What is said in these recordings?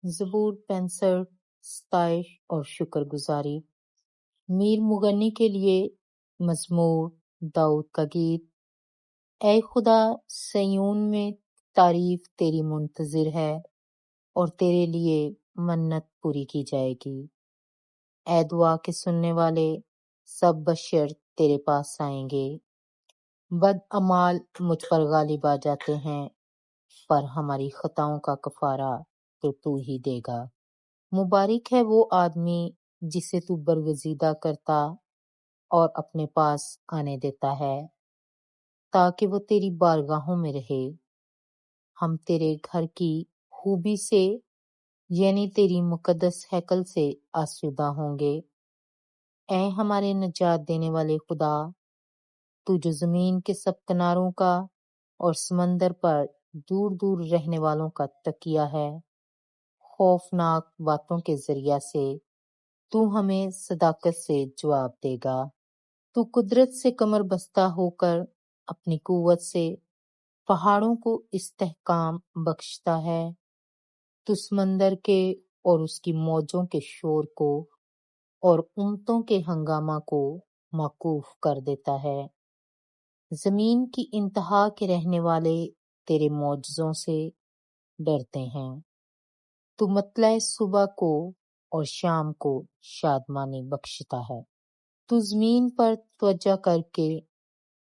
زبور 65 ستائش اور شکر گزاری۔ میر مغنی کے لیے مزمور داؤد کا گیت۔ اے خدا، سیون میں تعریف تیری منتظر ہے اور تیرے لیے منت پوری کی جائے گی۔ اے دعا کے سننے والے، سب بشر تیرے پاس آئیں گے۔ بد اعمال مجھ پر غالب آ جاتے ہیں، پر ہماری خطاؤں کا کفارہ تو ہی دے گا۔ مبارک ہے وہ آدمی جسے تو برگزیدہ کرتا اور اپنے پاس آنے دیتا ہے، تاکہ وہ تیری بارگاہوں میں رہے۔ ہم تیرے گھر کی خوبی سے، یعنی تیری مقدس ہیکل سے آسودہ ہوں گے۔ اے ہمارے نجات دینے والے خدا، تو جو زمین کے سب کناروں کا اور سمندر پر دور دور رہنے والوں کا تکیہ ہے، خوفناک باتوں کے ذریعہ سے تو ہمیں صداقت سے جواب دے گا۔ تو قدرت سے کمر بستہ ہو کر اپنی قوت سے پہاڑوں کو استحکام بخشتا ہے۔ تو سمندر کے اور اس کی موجوں کے شور کو اور اونتوں کے ہنگامہ کو موقوف کر دیتا ہے۔ زمین کی انتہا کے رہنے والے تیرے معجزوں سے ڈرتے ہیں۔ تو مطلع صبح کو اور شام کو شادمانی بخشتا ہے۔ تو زمین پر توجہ کر کے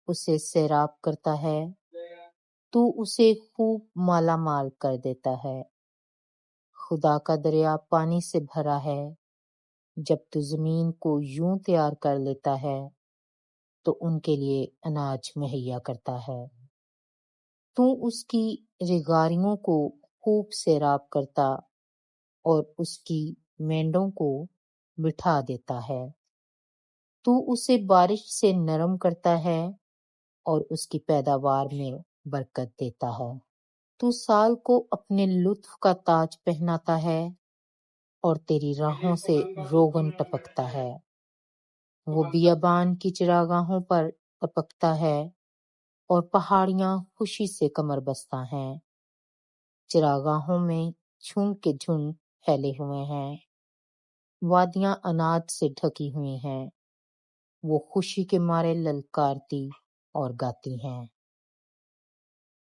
اسے سیراب کرتا ہے، تو اسے خوب مالا مال کر دیتا ہے۔ خدا کا دریا پانی سے بھرا ہے، جب تو زمین کو یوں تیار کر لیتا ہے تو ان کے لیے اناج مہیا کرتا ہے۔ تو اس کی ریگاریوں کو خوب سیراب کرتا اور اس کی مینڈوں کو بٹھا دیتا ہے۔ تو اسے بارش سے نرم کرتا ہے اور اس کی پیداوار میں برکت دیتا ہے۔ تو سال کو اپنے لطف کا تاج پہناتا ہے اور تیری راہوں سے روغن ٹپکتا ہے۔ وہ بیابان کی چراگاہوں پر ٹپکتا ہے اور پہاڑیاں خوشی سے کمر بستہ ہیں۔ چراگاہوں میں جھنڈ کے جھنڈ پھیلے ہوئے ہیں، وادیاں اناج سے ڈھکی ہوئی ہیں۔ وہ خوشی کے مارے للکارتی اور گاتی ہیں۔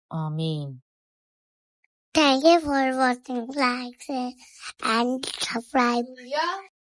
آمین۔ Thank you for watching, like, share, and subscribe.